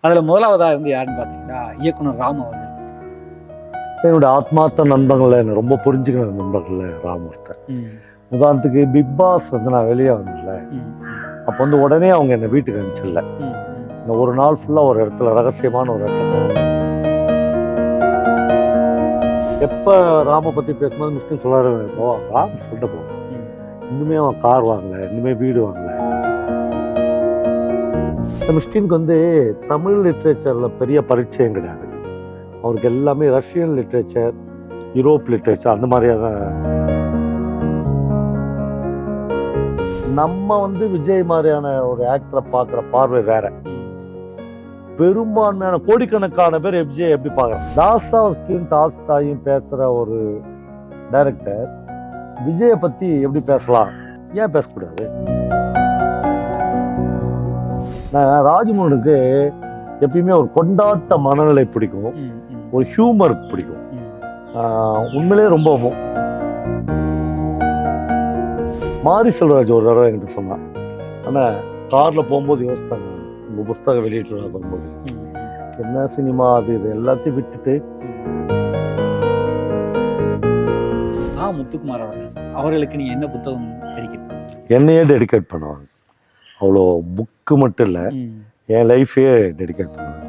அதுல முதலாவதாக வந்து யாருன்னு பார்த்தீங்கன்னா இயக்குனர் ராம் அவர்கள். என்னோட ஆத்மார்த்த நண்பர்கள், என்ன ரொம்ப புரிஞ்சுக்கிற நண்பர்கள் ராம் ஒருத்தர். உதாரணத்துக்கு பிக் பாஸ் வந்து நான் வெளியே வந்தேன்ல, அப்போ வந்து உடனே அவங்க என்னை வீட்டுக்கு அனுப்பிச்சிடல. இந்த ஒரு நாள் ஃபுல்லாக ஒரு இடத்துல ரகசியமான ஒரு இடத்துல எப்போ ராமை பற்றி பேசும்போது மிஸ்கின் சொல்லாரு ராம் சொல்லிட்டு போவோம், இன்னுமே அவன் கார் வாங்கலை, இன்னுமே வீடு வாங்கலை. இந்த மிஸ்கினுக்கு வந்து தமிழ் லிட்ரேச்சரில் பெரிய பரிச்சயம் கிடையாது. அவருக்கு எல்லாமே ரஷ்யன் லிட்ரேச்சர், யூரோப் லிட்ரேச்சர் அந்த மாதிரியாக தான். நம்ம வந்து விஜய் மாதிரியான ஒரு ஆக்டரை பார்க்குற பார்வை வேற. பெரும்பான்மையான கோடிக்கணக்கான பேர் விஜய் எப்படி பார்க்குறாங்க. டாஸ்டாவ்ஸ்கியும் டால்ஸ்டாயும் பேசுகிற ஒரு டைரக்டர் விஜயை பற்றி எப்படி பேசலாம், ஏன் பேசக்கூடாது? நான் ராஜ்மோகனுக்கு எப்பயுமே ஒரு கொண்டாட்ட மனநிலை பிடிக்கும், ஒரு ஹியூமர் பிடிக்கும். உண்மையிலே ரொம்ப மாரி செல்வராஜ் ஒரு தடவை என்கிட்ட சொன்னான், ஆனால் காரில் போகும்போது யோசித்தாங்க, உங்கள் புஸ்தகம் வெளியிட்டு வரும்போது என்ன சினிமா அது இது எல்லாத்தையும் விட்டுட்டு முத்துக்குமார் அவர்களுக்கு நீங்கள் என்ன புத்தகம் என்னையே டெடிகேட் பண்ணுவாங்க. அவ்வளோ புக்கு மட்டும் இல்லை, என் லைஃபே டெடிகேட் பண்ணுவாங்க.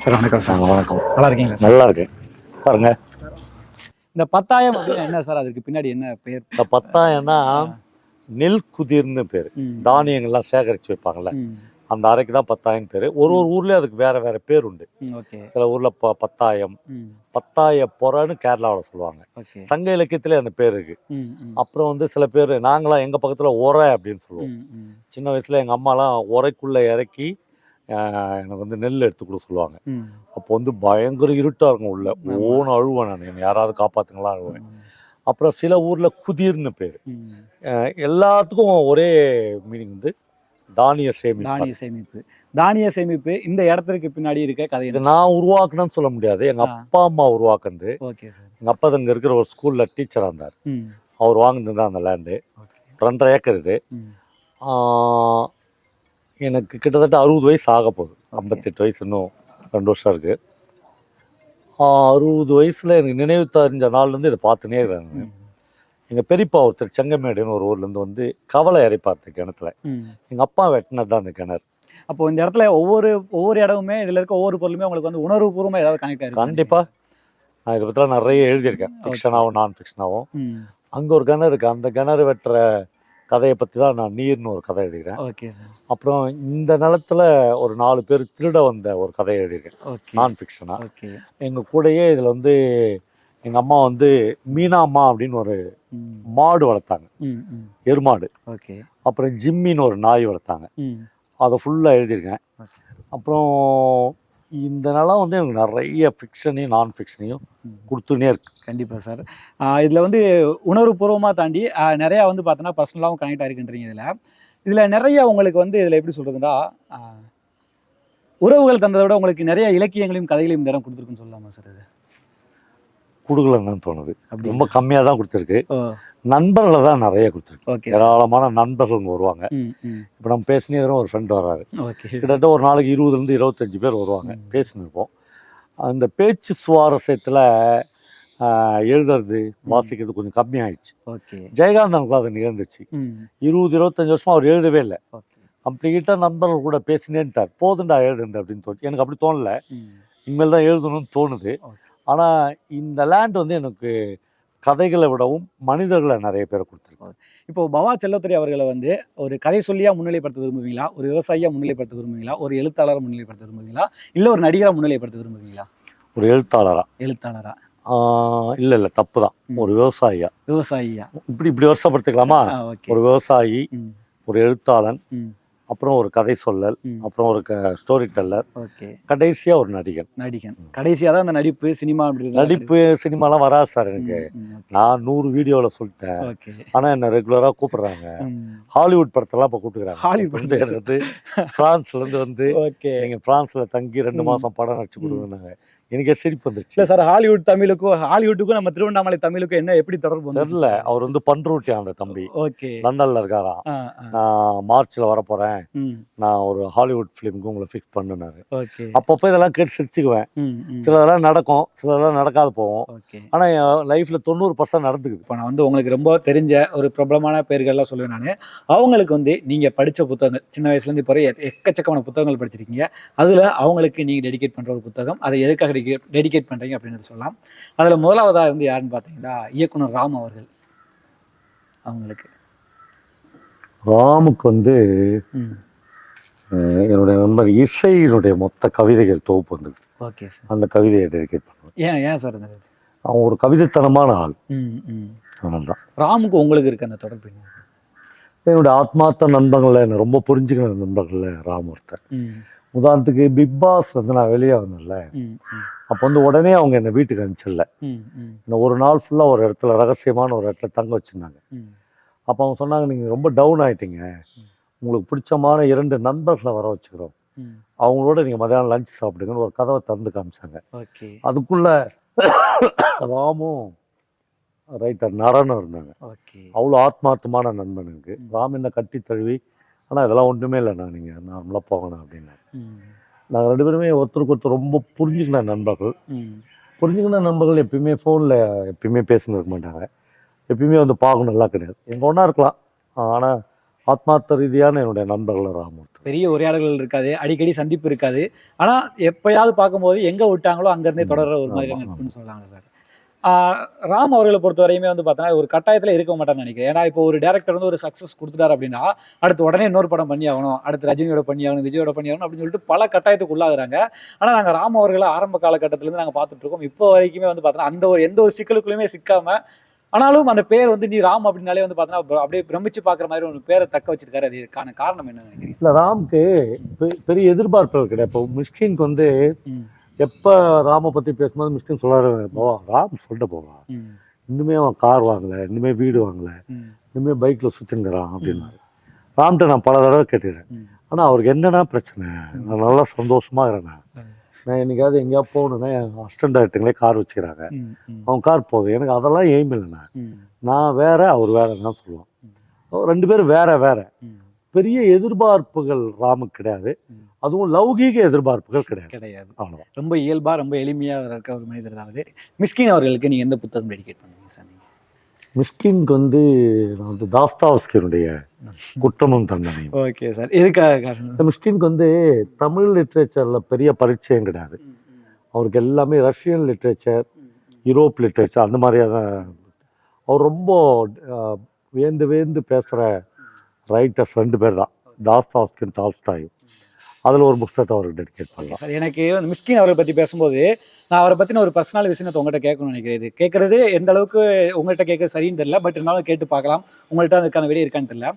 சார் வணக்கம். சார் வணக்கம். நல்லா இருக்கீங்களா? நல்லா இருக்கேன். பாருங்க, இந்த 10,000 அப்படின்னா என்ன சார், அதுக்கு பின்னாடி என்ன பேர்? இந்த 10,000னா நெல் குதிர்னு பேர். தானியங்கள்லாம் சேகரித்து வைப்பாங்கள்ல, அந்த அறைக்கு தான் 10,000 பேர். ஒரு ஊர்லேயும் அதுக்கு வேற வேற பேர் உண்டு. சில ஊரில் 10,000, 10,000 பொறன்னு கேரளாவில் சொல்லுவாங்க. சங்க இலக்கியத்திலே அந்த பேர் இருக்கு. அப்புறம் வந்து சில பேர், நாங்களாம் எங்கள் பக்கத்தில் உரை அப்படின்னு சொல்லுவோம். சின்ன வயசில் எங்கள் அம்மாலாம் உரைக்குள்ளே இறக்கி எனக்கு வந்து நெல் எடுத்து கூட சொல்லுவாங்க. அப்போ வந்து பயங்கர இருட்டாக இருக்கும் உள்ள, ஓன அழுவேன் நான், என்னை யாராவது காப்பாற்றுங்களா அழுவேன். அப்புறம் சில ஊரில் குதிர்னு பேர். எல்லாத்துக்கும் ஒரே மீனிங் வந்து தானிய சேமிப்பு. தானிய சேமிப்பு இந்த இடத்துக்கு பின்னாடி இருக்க கதை. இது நான் உருவாக்குனேன்னு சொல்ல முடியாது, எங்கள் அப்பா அம்மா உருவாக்குனது. எங்கள் அப்பா அங்கே இருக்கிற ஒரு ஸ்கூலில் டீச்சராக இருந்தார். அவர் வாங்கினது தான் அந்த லேண்டு. 2.5 ஏக்கர் இது. எனக்கு கிட்டத்தட்ட 60 வயசு ஆக போகுது. 58 வயசு, இன்னும் 2 வருஷம் இருக்குது. 60 வயசில் எனக்கு நினைவு தெரிஞ்ச நாள்லேருந்து இதை பார்த்துனே இருக்கிறாங்க. எங்கள் பெரியப்பா ஒருத்தர் செங்கமேடுன்னு ஒரு ஊர்லேருந்து வந்து கவலை இறைப்பார்த்து கிணத்துல. எங்கள் அப்பா வெட்டினது தான் அந்த கிணறு. அப்போ இந்த இடத்துல ஒவ்வொரு இடமுமே, இதில் இருக்க ஒவ்வொரு பொருளுமே உங்களுக்கு வந்து உணர்வுபூர்வமாக ஏதாவது கனெக்ட் ஆகிருக்கு? கண்டிப்பாக. நான் இதை பற்றிலாம் நிறைய எழுதியிருக்கேன், ஃபிக்ஷனாகவும் நான் ஃபிக்ஷனாகவும். அங்கே ஒரு கிணறு இருக்குது, அந்த கிணறு வெட்டுற கதையை பற்றி தான் நான் நீர்னு ஒரு கதை எழுதிக்கிறேன். அப்புறம் இந்த நிலத்தில் ஒரு 4 பேர் திருட வந்த ஒரு கதையை எழுதியிருக்கேன், நான் ஃபிக்ஷனாக. எங்கள் கூடயே இதில் வந்து எங்கள் அம்மா வந்து மீனாம்மா அப்படின்னு ஒரு மாடு வளர்த்தாங்க, எருமாடு. அப்புறம் ஜிம்மின்னு ஒரு நாய் வளர்த்தாங்க, அதை ஃபுல்லாக எழுதியிருக்கேன். அப்புறம் இந்த நிலம் வந்து எனக்கு நிறைய ஃபிக்ஷனையும் நான் ஃபிக்ஷனையும் கொடுத்துனே இருக்கு. கண்டிப்பாக சார். இதில் வந்து உணர்வுபூர்வமாக தாண்டி நிறையா வந்து பார்த்தோன்னா பர்சனலாகவும் கனெக்ட் ஆகிருக்குன்றீங்க. இதில் நிறைய உங்களுக்கு வந்து இதில் எப்படி சொல்கிறதுன்னா, உறவுகள் தந்ததை விட உங்களுக்கு நிறைய இலக்கியங்களையும் கதைகளையும் இந்த இடம் கொடுத்துருக்குன்னு சொல்லலாமா சார்? இது கொடுக்கலன்னு தான் தோணுது, ரொம்ப கம்மியாக தான் கொடுத்துருக்கு. நண்பர்களை தான் நிறைய கொடுத்துருக்கு. ஏராளமான நண்பர்கள் வருவாங்க. இப்போ நம்ம பேசினே ஒரு ஃப்ரெண்ட் வர்றாரு, கிட்டத்தட்ட ஒரு நாளைக்கு 20லேருந்து 25 பேர் வருவாங்க, பேசினிருப்போம். அந்த பேச்சு சுவாரஸ்யத்தில் எழுதுறது வாசிக்கிறது கொஞ்சம் கம்மியாயிடுச்சு. ஜெயகாந்தனுக்குலாம் அது நிகழ்ந்துச்சு. 20-25 வருஷமா அவர் எழுதவே இல்லை. கம்ப்ளீட்டாக நண்பர்கள் கூட பேசினேன்ட்டார், போதுண்டா எழுதுண்டு அப்படின்னு தோணுச்சு. எனக்கு அப்படி தோணலை, இனிமேல் தான் எழுதணும்னு தோணுது. ஆனால் இந்த லேண்ட் வந்து எனக்கு கதைகளை விடவும் மனிதர்களை நிறைய பேரை கொடுத்துருக்காங்க. இப்போ பவா செல்லத்துறை அவர்களை வந்து ஒரு கதை சொல்லியா முன்னிலைப்படுத்த விரும்புவீங்களா, ஒரு விவசாயியாக முன்னிலைப்படுத்த விரும்புவீங்களா, ஒரு எழுத்தாளரை முன்னிலைப்படுத்த விரும்புவீங்களா, இல்லை ஒரு நடிகராக முன்னிலைப்படுத்த விரும்புவீங்களா? ஒரு எழுத்தாளரா? இல்லை தப்பு தான், ஒரு விவசாயியா. இப்படி வருஷப்படுத்திக்கலாமா? ஒரு விவசாயி, ஒரு எழுத்தாளன், அப்புறம் ஒரு கதை சொல்லல், அப்புறம் ஒரு ஸ்டோரி டெல்லர், கடைசியா ஒரு நடிகன். கடைசியா தான் அந்த நடிப்பு சினிமாலாம் வராது சார் எனக்கு. நான் 100 வீடியோவில் சொல்லிட்டேன், ஆனா என்ன ரெகுலரா கூப்பிடுறாங்க. ஹாலிவுட் படத்தெல்லாம் இப்போ கூப்பிட்டுக்கிறாங்க. பிரான்ஸ்ல இருந்து வந்து நீங்க பிரான்ஸ்ல தங்கி 2 மாசம் படம் நடிச்சு கொடுங்க. எனக்கே சிரிப்பு வந்துருச்சு. இல்லை சார், ஹாலிவுட்டுக்கும் நம்ம திருவண்ணாமலை தமிழுக்கும் என்ன எப்படி தொடர்பு தெரியல. அவர் வந்து பண்ருட்டி அந்த தம்பி ஓகே லண்டன்ல இருக்காராம். நான் மார்ச்ல வரப்போறேன், நான் ஒரு ஹாலிவுட் ஃபிலிமுக்கு உங்களை ஃபிக்ஸ் பண்ணுனாரு. ஓகே அப்பப்போ இதெல்லாம் கேட்டு சிரிச்சுக்குவேன். சிலதெல்லாம் நடக்கும், சிலதெல்லாம் நடக்காது போவோம். ஓகே. ஆனால் என் லைஃப்ல 90% நடந்துக்குது. இப்போ நான் வந்து உங்களுக்கு ரொம்ப தெரிஞ்ச ஒரு பிரபலமான பேர்கள்லாம் சொல்லுவேன் நான். அவங்களுக்கு வந்து நீங்கள் படித்த புத்தகங்கள் சின்ன வயசுலேருந்து இப்போ எக்கச்சக்கமான புத்தகங்கள் படிச்சிருக்கீங்க. அதில் அவங்களுக்கு நீங்கள் டெடிகேட் பண்ணுற ஒரு புத்தகம், அதை எதுக்காக டெடிகேட் பண்ணுறீங்க அப்படின்னு சொல்லலாம். அதில் முதலாவதாக வந்து யாருன்னு பார்த்தீங்கன்னா இயக்குனர் ராம் அவர்கள். அவங்களுக்கு ராமுக்கு வந்து என்னுடைய நண்பர் இசையினுடைய மொத்த கவிதைகள் தொகுப்பு வந்தது. Okay sir. அந்த கவிதையை டெடிகேட் பண்ணுவேன். ஏன் சார் அந்த அவன் ஒரு கவிதைத்தனமான ஆள். அதனால்தான். ராமுக்கு உங்களுக்கு இருக்க அந்த தொடர்பு என்னுடைய ஆத்மார்த்த நண்பர்களில் என்னை ரொம்ப புரிஞ்சுக்கிற நண்பர்களில் ராம் ஒருத்தர். உதாரணத்துக்கு பிக் பாஸ் வந்து நான் வெளியே வந்தேன்ல, அப்போ வந்து உடனே அவங்க என்னை வீட்டுக்கு அனுப்பிச்சிடல. என்னை ஒரு நாள் ஃபுல்லாக ஒரு இடத்துல ரகசியமான ஒரு இடத்துல தங்க வச்சுருந்தாங்க. அப்போ அவங்க சொன்னாங்க, நீங்கள் ரொம்ப டவுன் ஆகிட்டீங்க, உங்களுக்கு பிடிச்சமான 2 நண்பர்களை வர வச்சுக்கிறோம், அவங்களோட நீங்கள் மதியானம் லஞ்ச் சாப்பிடுங்கன்னு ஒரு கதவை திறந்து காமிச்சாங்க. அதுக்குள்ள ராமும் ரைட்டர் நரனும் இருந்தாங்க. அவ்வளோ ஆத்மார்த்தமான நண்பன் எனக்கு. ராம் என்ன கட்டி தழுவி, ஆனால் இதெல்லாம் ஒன்றுமே இல்லை, நான் நீங்கள் நார்மலாக போகணும் அப்படின்னு. நாங்கள் 2 பேருமே ஒருத்தருக்கு ஒருத்தர் ரொம்ப புரிஞ்சுக்கின நண்பர்கள். புரிஞ்சுக்கின நண்பர்கள் எப்பயுமே ஃபோனில் எப்பயுமே பேசின்னு இருக்க மாட்டாங்க, எப்பயுமே வந்து பார்க்கணும் நல்லா கிடையாது, எங்கே ஒன்றா இருக்கலாம். ஆனால் ஆத்மார்த்த ரீதியான என்னுடைய நண்பர்கள் ராம். பெரிய உரையாடல்கள் இருக்காது, அடிக்கடி சந்திப்பு இருக்காது, ஆனால் எப்பயாவது பார்க்கும்போது எங்கே விட்டாங்களோ அங்கேருந்தே தொடர்ற ஒரு மாதிரியான நட்புன்னு சொல்லலாங்க சார். ராம் அவர்களை பொறுத்த வரையுமே வந்து பார்த்தோன்னா ஒரு கட்டாயத்தில் இருக்க மாட்டான்னு நினைக்கிறேன். ஏன்னா இப்போ ஒரு டேரக்டர் வந்து ஒரு சக்ஸஸ் கொடுத்துட்டார் அப்படின்னா அடுத்து உடனே இன்னொரு படம் பண்ணி ஆகணும், அடுத்து ரஜினியோட பண்ணி ஆகணும், விஜயோட பண்ணி ஆகணும் அப்படின்னு சொல்லிட்டு பல கட்டாயத்துக்கு உள்ளாகுறாங்க. ஆனால் நாங்கள் ராம் அவர்களை ஆரம்ப காலகட்டத்திலேருந்து நாங்கள் பார்த்துட்டு இருக்கோம். இப்போ வரைக்குமே வந்து பார்த்தோன்னா அந்த ஒரு எந்த ஒரு சிக்கலுக்குள்ளுமே சிக்காமல், ஆனாலும் அந்த பேர் வந்து நீ ராம் அப்படின்னாலே வந்து பார்த்தோன்னா அப்படியே பிரமிச்சு பார்க்குற மாதிரி ஒரு பேரை தக்க வச்சிருக்காரு. அதுக்கான காரணம் என்ன நினைக்கிறீங்க? இல்லை, ராம்க்கு பெரிய எதிர்பார்ப்புகள் கிடையாது. இப்போ மிஷ்கினுக்கு வந்து எப்போ ராமை பற்றி பேசும்போது மிஷ்கின் சொல்கிறாரு, போவா ராம் சொல்லிட்டு போவா, இன்னுமே அவன் கார் வாங்கலை, இன்னுமே வீடு வாங்கலை, இன்னுமே பைக்கில் சுற்றிங்கிறான் அப்படின்னாரு. ராம்கிட்ட நான் பல தடவை கேட்டுக்கிறேன். ஆனால் அவருக்கு என்னென்னா பிரச்சனை, நான் நல்லா சந்தோஷமாக இருக்கிறேன், நான் என்னைக்காவது எங்கேயாவது போகணுன்னா என் அசிஸ்டன்ட் டைரக்டருங்களே கார் வச்சுக்கிறாங்க, அவன் கார் போகுது, எனக்கு அதெல்லாம் எய்ம் இல்லைண்ணா, நான் வேற அவர் வேறன்னு தான் சொல்லுவான். 2 பேரும் வேற வேற. பெரிய எதிர்பார்ப்புகள் ராமுக்கு கிடையாது, அதுவும் லௌகீக எதிர்பார்ப்புகள் கிடையாது. அவ்வளோதான். ரொம்ப இயல்பா ரொம்ப எளிமையாக இருக்க ஒரு மனிதர் தான். மிஷ்கின் அவர்களுக்கு நீங்கள் எந்த புத்தகம் டெடிகேட் பண்ணுவீங்க சார்? மிஷ்கினுக்கு வந்து நான் வந்து தாஸ்தாவ்ஸ்கியினுடைய குற்றமும் தண்டனையும். Okay sir. எதுக்காக? மிஷ்கினுக்கு வந்து தமிழ் லிட்ரேச்சரில் பெரிய பரிச்சயம் கிடையாது. அவருக்கு எல்லாமே ரஷ்யன் லிட்ரேச்சர், யூரோப் லிட்ரேச்சர் அந்த மாதிரியாக தான். அவர் ரொம்ப வேந்து பேசுகிற ரைட்டர்ஸ் 2 பேர் தான், தாஸ்தாவ்ஸ்கியும் டால்ஸ்டாயும். அதில் ஒரு புத்தகத்தை அவருக்கு டெடிகேட் பண்ணலாம் சார். எனக்கு வந்து மிஷ்கின் அவரை பற்றி பேசும்போது நான் அவரை பற்றின ஒரு பர்சனல் விஷயத்தை உங்கள்கிட்ட கேட்கணும்னு நினைக்கிறேன். இது கேட்குறது எந்த அளவுக்கு உங்கள்கிட்ட கேட்குறது சரின்னு தெரியல, பட் இருந்தாலும் கேட்டு பார்க்கலாம், உங்கள்கிட்ட அதுக்கான விடை இருக்கான்னு தெரியல.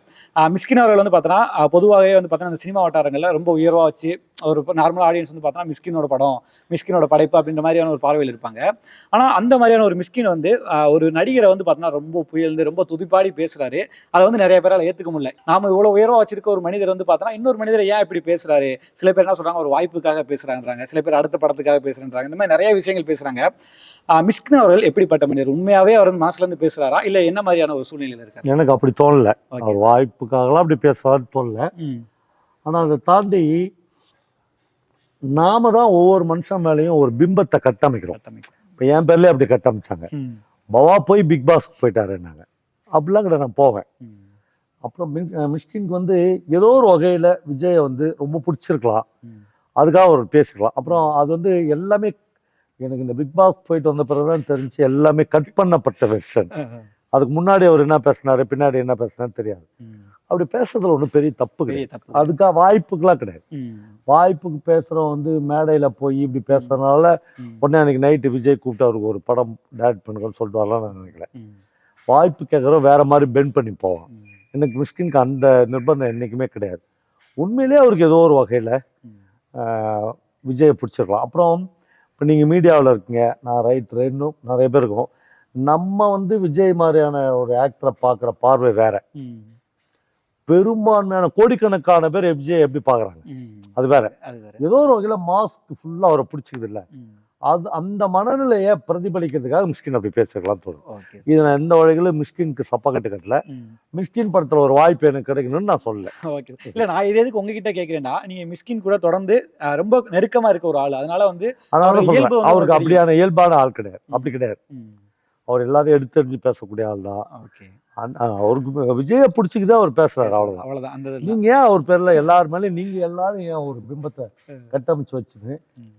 மிஷ்கின் அவர்கள் வந்து பார்த்தோன்னா பொதுவாகவே வந்து பார்த்தோன்னா அந்த சினிமா வட்டாரங்களில் ரொம்ப உயர்வாக வச்சு ஒரு நார்மல் ஆடியன்ஸ் வந்து பார்த்தோன்னா மிஷ்கினோட படம், மிஷ்கினோட படைப்பு அப்படின்ற மாதிரியான ஒரு பார்வையில் இருப்பாங்க. ஆனால் அந்த மாதிரியான ஒரு மிஷ்கின் வந்து ஒரு நடிகரை வந்து பார்த்தோன்னா ரொம்ப புயல்ந்து ரொம்ப துதிப்பாடி பேசுகிறாரு. அதை வந்து நிறைய பேரால் ஏற்றுக்க முடியல. நாம் இவ்வளோ உயர்வாக வச்சிருக்க ஒரு மனிதர் வந்து பார்த்தோன்னா இன்னொரு மனிதரை ஏன் இப்படி பேசுகிறாரு, சில பேர் என்ன சொல்கிறாங்க ஒரு வாய்ப்புக்காக பேசுகிறாங்க, சில பேர் அடுத்த படத்துக்காக பேசுகிறாங்க, இந்த மாதிரி நிறைய விஷயங்கள் பேசுகிறாங்க. மிஷ்கின் அவர்கள் எப்படிப்பட்ட மனிதர்? உண்மையாவே அவர் மனசுல இருந்து பேசுறாரா இல்ல என்ன மாதிரியான ஒரு சூழ்நிலையில இருக்காரு? எனக்கு அப்படி தோணல. அவர் வாய்ப்புக்காகலாம் அப்படி பேசுறாருன்னு தோணல. ஆனா அதை தாண்டி நாம தான் ஒவ்வொரு மனுஷன் மேலேயும் ஒரு பிம்பத்தை கட்டமைக்கிறோம். இப்போ என் பேர்லேயே அப்படி கட்டமைச்சாங்க. பவா போய் பிக் பாஸ்க்கு போயிட்டாருன்னாங்க. அப்படிலாம் கிடையாது, நான் போவேன். அப்புறம் மிஷ்கினுக்கு வந்து ஏதோ ஒரு வகையில் விஜயை வந்து ரொம்ப பிடிச்சிருக்கலாம், அதுக்காக அவர் பேசிக்கலாம். அப்புறம் அது வந்து எல்லாமே எனக்கு இந்த பிக் பாஸ் போயிட்டு வந்த பிறகுதான் தெரிஞ்சு எல்லாமே கட் பண்ணப்பட்ட வெர்ஷன். அதுக்கு முன்னாடி அவர் என்ன பேசினாரு, பின்னாடி என்ன பேசினாரு தெரியாது. அப்படி பேசுறதுல ஒன்றும் பெரிய தப்பு கிடையாது. அதுக்காக வாய்ப்புக்கெல்லாம் கிடையாது. வாய்ப்புக்கு பேசுகிறோம் வந்து மேடையில் போய் இப்படி பேசுறதுனால உடனே அன்றைக்கி நைட்டு விஜய் கூப்பிட்டு அவருக்கு ஒரு படம் டைரக்ட் பண்ணுங்கன்னு சொல்லிட்டு வரலாம் நான் நினைக்கிறேன். வாய்ப்பு கேட்குறோம் வேற மாதிரி பெண்ட் பண்ணி போவோம். எனக்கு மிஷ்கினுக்கு அந்த நிர்பந்தம் என்றைக்குமே கிடையாது. உண்மையிலே அவருக்கு ஏதோ ஒரு வகையில் விஜயை பிடிச்சிருக்கலாம். அப்புறம் இப்போ நீங்கள் மீடியாவில் இருக்கீங்க, நான் ரைட்டர், இன்னும் நிறைய பேர் இருக்கோம். நம்ம வந்து விஜய் மாதிரியான ஒரு ஆக்டரை பார்க்குற பார்வை வேற. பெரும்பான்மையான கோடிக்கணக்கான பேர் விஜய் எப்படி பார்க்குறாங்க அது வேற. ஏதோ ஒரு வகையில் மாஸ்க் ஃபுல்லாக அவரை பிடிச்சிக்குது இல்லை, அந்த மனநிலையை பிரதிபலிக்கிறதுக்காக மிஷ்கின் அப்படி பேசிருக்கலாம் தோணும். ஓகே இது நான் எந்த வழிகளும் மிஷ்கினுக்கு சப்பா கட்டல. மிஷ்கின் படத்துல ஒரு வாய்ப்பு எனக்கு கிடைக்கணும்னு நான் சொல்லல. ஓகே. இல்ல நான் இது எதுக்கு உங்ககிட்ட கேட்கிறேன்னா, நீங்க மிஸ்கின் கூட தொடர்ந்து ரொம்ப நெருக்கமா இருக்க ஒரு ஆள். அதனால வந்து அதனால அவரோட இயல்பு சொல்றேன், வந்து அவருக்கு உங்களுக்கு தெரியும். அப்படியான இயல்பான ஆள் கிடையாது. அப்படி கிடையாது. ம். அவர் எல்லாரையும் எடுத்தெறிஞ்சு பேசக்கூடிய ஆள் தான். ஓகே. அவருக்கு விஜயை பிடிச்சிக்கிட்டு அவர் பேசுறாரு, அவ்வளவுதான். அவ்வளவுதான். அந்த இதுதான். நீங்க ஏன் அவர் பேர்ல எல்லார் மேலயும் நீங்க எல்லாரும் ஏன் ஒரு பிம்பத்தை கட்டமைச்சு வச்சுன்னு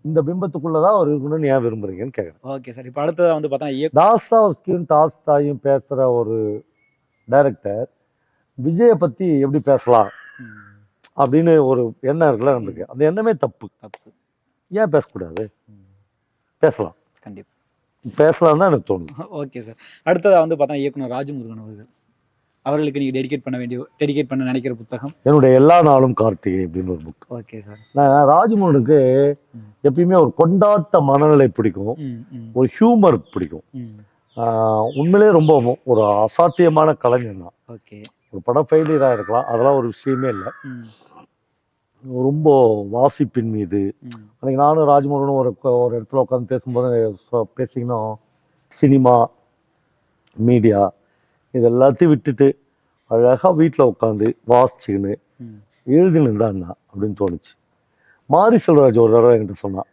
இந்த பிம்பத்துக்குள்ளதான் அவர் இருக்கணும்னு ஏன் விரும்புறீங்கன்னு கேக்குறேன். Okay sir. இப்ப அடுத்ததா வந்து பார்த்தா தாஸ்தாவஸ்கியும் டால்ஸ்டாயும் பேசுற ஒரு டைரக்டர் விஜயை பத்தி எப்படி பேசலாம் அப்படின்னு ஒரு எண்ணம் இருக்குல்ல நம்மளுக்கு. அந்த எண்ணமே தப்பு. ஏன் பேசக்கூடாது? பேசலாம், கண்டிப்பா பேசலாம் தான் எனக்கு தோணுது. Okay sir. அடுத்ததா வந்து பார்த்தா இயக்குனர் ராஜமுருகன் அவர்கள், அவர்களுக்கு நீங்க டெடிகேட் பண்ண நினைக்கிற புத்தகம்? என்னுடைய எல்லா நாளும் கார்த்திகை அப்படின்னு ஒரு புக். Okay sir. நான் ராஜமுருகனுக்கு எப்பயுமே ஒரு கொண்டாட்ட மனநிலை பிடிக்கும், ஒரு ஹியூமர் பிடிக்கும். உண்மையிலேயே ரொம்ப ஒரு அசாத்தியமான கலைஞர் தான். ஓகே. ஒரு படம் ஃபெயிலியராக இருக்கலாம், அதெல்லாம் ஒரு விஷயமே இல்லை. ரொம்ப வாசிப்பின் மீது அன்னைக்கு நானும் ராஜமுருகனும் ஒரு இடத்துல உட்காந்து பேசும்போது பேசிங்கன்னா சினிமா மீடியா இது எல்லாத்தையும் விட்டுட்டு அழகாக வீட்டில் உட்காந்து வாசிச்சுக்கின்னு எழுதினுந்தாண்ணா அப்படின்னு தோணுச்சு. மாரி செல்வராஜ் ஒரு தடவை என்கிட்ட சொன்னான்,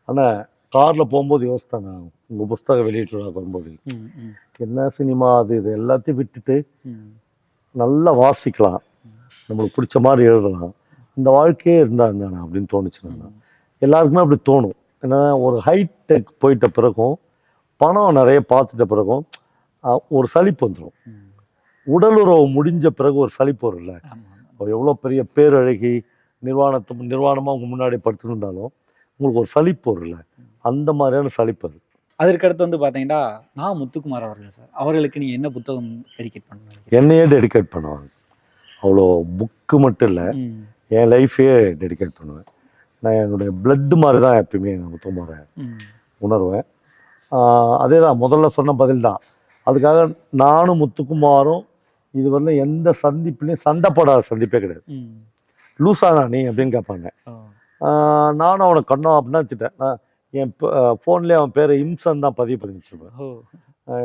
ஆனால் காரில் போகும்போது யோசித்தேன், நான் உங்கள் புஸ்தகம் வெளியிட்டு வரும்போது என்ன சினிமா அது இது எல்லாத்தையும் விட்டுட்டு நல்லா வாசிக்கலாம், நம்மளுக்கு பிடிச்ச மாதிரி எழுதலாம், இந்த வாழ்க்கையே இருந்தாண்ணா அப்படின்னு தோணுச்சுண்ணா. எல்லாருக்குமே அப்படி தோணும். ஏன்னா ஒரு ஹைடெக் போயிட்ட பிறகும் பணம் நிறைய பார்த்துட்ட பிறகும் ஒரு சலிப்பு வந்துடும். உடலுறவு முடிஞ்ச பிறகு ஒரு சலிப்பு வரும்ல. எவ்வளோ பெரிய பேரழகி நிர்வாணமாக உங்க முன்னாடி படுத்துருந்தாலும் உங்களுக்கு ஒரு சலிப்பு வரும்ல, அந்த மாதிரியான சலிப்பு அது. அதற்கடுத்து வந்து பார்த்தீங்கன்னா நான் முத்துக்குமார் அவர்கள் சார், அவர்களுக்கு நீங்கள் என்ன புத்தகம் டெடிகேட் பண்ணுவீங்க? என்னையே டெடிகேட் பண்ணுவாங்க. அவ்வளோ புக்கு மட்டும் இல்லை, என் லைஃபையே டெடிகேட் பண்ணுவேன். நான் என்னுடைய பிளட்டு மாதிரி தான் எப்பயுமே நான் முத்துக்குமாரை உணர்வேன். அதே தான் முதல்ல சொன்ன பதில் தான். அதுக்காக நானும் முத்துக்குமாரும் இது வந்து எந்த சந்திப்புலையும் சண்டை போடாத சந்திப்பே கிடையாது. லூசானா நீ அப்படின்னு கேட்பாங்க. நானும் அவனை கண்ணோம் அப்படின்னா வச்சுட்டேன். நான் என் ஃபோன்லேயே அவன் பேரை இம்சன் தான் பதிவு பண்ணி வச்சுருப்பேன்.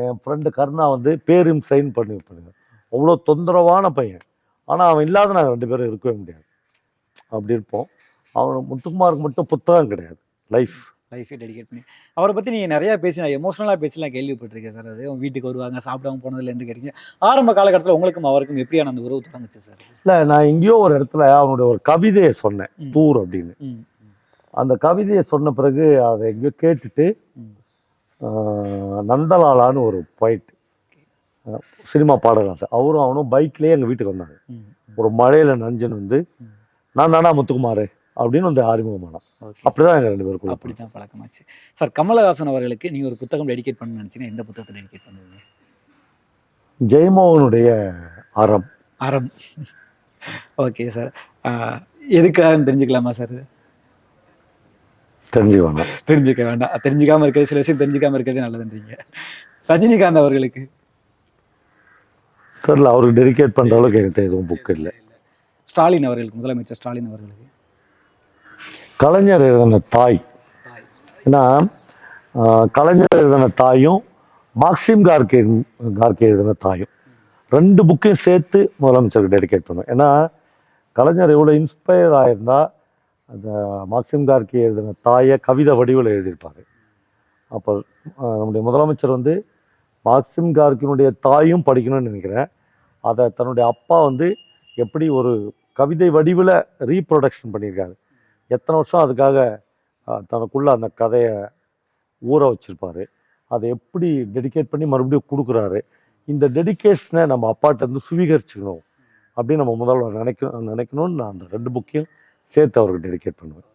என் ஃப்ரெண்டு கருணா வந்து பேரும் சைன் பண்ணி வைப்பாங்க. அவ்வளோ தொந்தரவான பையன். ஆனால் அவன் இல்லாத நாங்கள் 2 பேரும் இருக்கவே முடியாது. அப்படி இருப்போம். அவன் முத்துக்குமாருக்கு மட்டும் புத்தகம் கிடையாது, லைஃபே டெடிகேட் பண்ணி அவரை பற்றி நீங்கள் நிறையா பேசி நான் எமோஷனலாக பேசிலாம் கேள்விப்பட்டிருக்கேன் சார். அது அவங்க வீட்டுக்கு வருவாங்க, சாப்பிடாம போனதில்லைன்னு கேட்டீங்க. ஆரம்ப காலகட்டத்தில் உங்களுக்கும் அவருக்கும் எப்படியான அந்த உறவு தொடங்குச்சு சார்? இல்லை, நான் எங்கேயோ ஒரு இடத்துல அவனுடைய ஒரு கவிதையை சொன்னேன், தூர் அப்படின்னு. அந்த கவிதையை சொன்ன பிறகு அதை எங்கேயோ கேட்டுட்டு நந்தலாலான்னு ஒரு போயிட் சினிமா பாடகர், அவரும் அவனும் பைக்லேயே எங்கள் வீட்டுக்கு வந்தாங்க. ஒரு மழையில் நஞ்சுன்னு வந்து நான் தானா முத்துக்குமார் அப்படின்னு வந்து அறிமுகமானோம். அப்படிதான் எங்கள் 2 பேருக்கும் அப்படி தான் பழக்கமாச்சு சார். கமலஹாசன் அவர்களுக்கு நீங்கள் ஒரு புத்தகம் டெடிகேட் பண்ணணும்னு நினச்சிங்கன்னா எந்த புத்தகத்தை டெடிகேட் பண்ணுவீங்க? ஜெயமோகனுடைய அறம். Okay sir. எதுக்காக தெரிஞ்சுக்கலாமா சார்? தெரிஞ்சுக்க வேண்டாம். தெரிஞ்சுக்காம இருக்கிறது, சில விஷயம் தெரிஞ்சுக்காம இருக்கிறது நல்லதுன்றீங்க. ரஜினிகாந்த் அவர்களுக்கு தெரியல, அவருக்கு டெடிகேட் பண்ற அளவுக்கு என்கிட்ட எதுவும் புக் இல்லை. ஸ்டாலின் அவர்களுக்கு, முதலமைச்சர் ஸ்டாலின் அவர்களுக்கு கலைஞர் எழுதின தாய். ஏன்னா கலைஞர் எழுதின தாயும் மார்க்சிம் கார்கே எழுதின தாயும் 2 புக்கையும் சேர்த்து முதலமைச்சருக்கு டெடிகேட் பண்ணுவேன். ஏன்னா கலைஞர் எவ்வளோ இன்ஸ்பயர் ஆயிருந்தா அந்த மார்க்சிம் கார்கே எழுதின தாயை கவிதை வடிவில் எழுதியிருப்பார். அப்போ நம்முடைய முதலமைச்சர் வந்து மார்க்சிம் கார்கினுடைய தாயும் படிக்கணும்னு நினைக்கிறேன். அதை தன்னுடைய அப்பா வந்து எப்படி ஒரு கவிதை வடிவில் ரீப்ரொடக்ஷன் பண்ணியிருக்காரு, எத்தனை வருஷம் அதுக்காக தனக்குள்ள அந்த கதையை ஊற வச்சிருப்பாரு, அதை எப்படி டெடிகேட் பண்ணி மறுபடியும் கொடுக்குறாரு. இந்த டெடிகேஷனை நம்ம அப்பாட்ட இருந்து சுவீகரிச்சுக்கணும் அப்படின்னு நம்ம முதல்வர் நினைக்கணும்னு நான் அந்த 2 புக்கையும் சேர்த்து அவருக்கு டெடிகேட் பண்ணுவேன்.